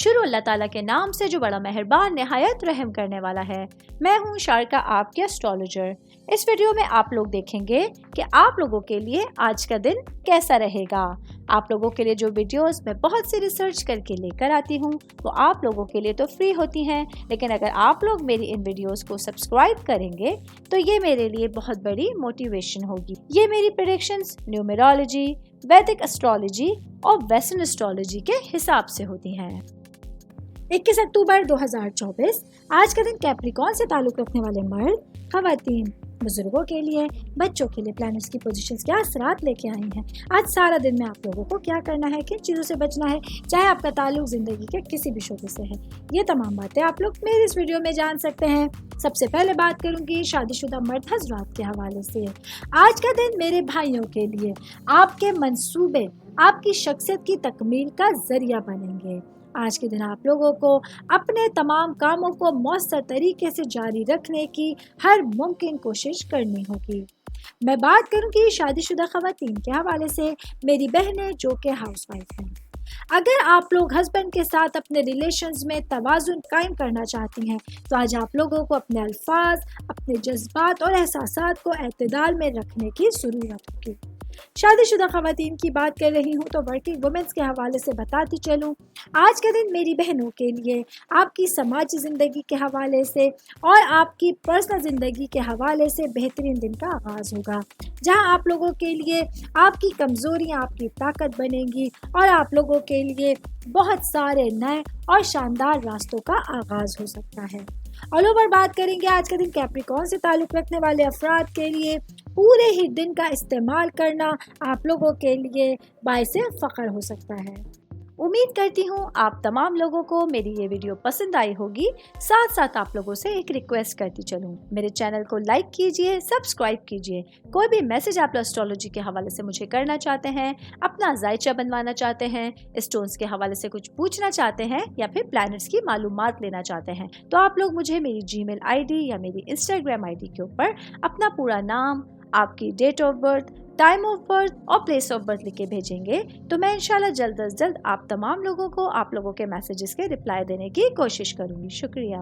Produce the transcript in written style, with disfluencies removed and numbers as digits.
شروع اللہ تعالیٰ کے نام سے جو بڑا مہربان نہایت رحم کرنے والا ہے۔ میں ہوں شارکا، آپ کے اسٹرالوجر۔ اس ویڈیو میں آپ لوگ دیکھیں گے کہ آپ لوگوں کے لیے آج کا دن کیسا رہے گا۔ آپ لوگوں کے لیے جو ویڈیوز میں بہت سی ریسرچ کر کے لے کر آتی ہوں وہ آپ لوگوں کے لیے تو فری ہوتی ہیں، لیکن اگر آپ لوگ میری ان ویڈیوز کو سبسکرائب کریں گے تو یہ میرے لیے بہت بڑی موٹیویشن ہوگی۔ یہ میری پریڈکشنز نیومرولوجی، ویدک اسٹرالوجی اور ویسٹرن اسٹرالوجی کے حساب سے ہوتی ہیں۔ 21 اکتوبر 2024 آج کا دن کیپریکون سے تعلق رکھنے والے مرد، خواتین، بزرگوں کے لیے، بچوں کے لیے پلانٹس کی پوزیشنز کیا اثرات لے کے آئی ہیں۔ آج سارا دن میں آپ لوگوں کو کیا کرنا ہے، کن چیزوں سے بچنا ہے، چاہے آپ کا تعلق زندگی کے کسی بھی شعبے سے ہے، یہ تمام باتیں آپ لوگ میری اس ویڈیو میں جان سکتے ہیں۔ سب سے پہلے بات کروں گی شادی شدہ مرد حضرات کے حوالے سے۔ آج کا دن میرے بھائیوں کے لیے آپ کے منصوبے آپ کی شخصیت کی تکمیل کا ذریعہ بنیں گے۔ آج کے دن آپ لوگوں کو اپنے تمام کاموں کو مؤثر طریقے سے جاری رکھنے کی ہر ممکن کوشش کرنی ہوگی۔ میں بات کروں گی شادی شدہ خواتین کے حوالے سے، میری بہنیں جو کہ ہاؤس وائف ہیں۔ اگر آپ لوگ ہسبینڈ کے ساتھ اپنے ریلیشنز میں توازن قائم کرنا چاہتی ہیں تو آج آپ لوگوں کو اپنے الفاظ، اپنے جذبات اور احساسات کو اعتدال میں رکھنے کی ضرورت ہوگی۔ شادی شدہ خواتین کی بات کر رہی ہوں تو ورکنگ وومنس کے حوالے سے بتاتی چلوں، آج کا دن میری بہنوں کے لیے آپ کی سماجی زندگی کے حوالے سے اور آپ کی پرسنل زندگی کے حوالے سے بہترین دن کا آغاز ہوگا، جہاں آپ لوگوں کے لیے آپ کی کمزوریاں آپ کی طاقت بنیں گی اور آپ لوگوں کے لیے بہت سارے نئے اور شاندار راستوں کا آغاز ہو سکتا ہے۔ آل اوور بات کریں گے آج کا دن کیپریکون سے تعلق رکھنے والے افراد کے لیے، پورے ہی دن کا استعمال کرنا آپ لوگوں کے لیے باعث فخر ہو سکتا ہے۔ امید کرتی ہوں آپ تمام لوگوں کو میری یہ ویڈیو پسند آئی ہوگی۔ ساتھ ساتھ آپ لوگوں سے ایک ریکویسٹ کرتی چلوں، میرے چینل کو لائک کیجئے، سبسکرائب کیجئے۔ کوئی بھی میسج آپ اسٹرالوجی کے حوالے سے مجھے کرنا چاہتے ہیں، اپنا ذائچہ بنوانا چاہتے ہیں، اسٹونز کے حوالے سے کچھ پوچھنا چاہتے ہیں یا پھر پلانٹس کی معلومات لینا چاہتے ہیں تو آپ لوگ مجھے میری جی میل آئی ڈی یا میری انسٹاگرام آئی ڈی کے اوپر اپنا پورا نام، آپ کی date of birth, time of birth اور پلیس آف برتھ لکھ کے بھیجیں گے تو میں انشاءاللہ جلد از جلد آپ تمام لوگوں کو آپ لوگوں کے میسیجز کے رپلائی دینے کی کوشش کروں گی۔ شکریہ۔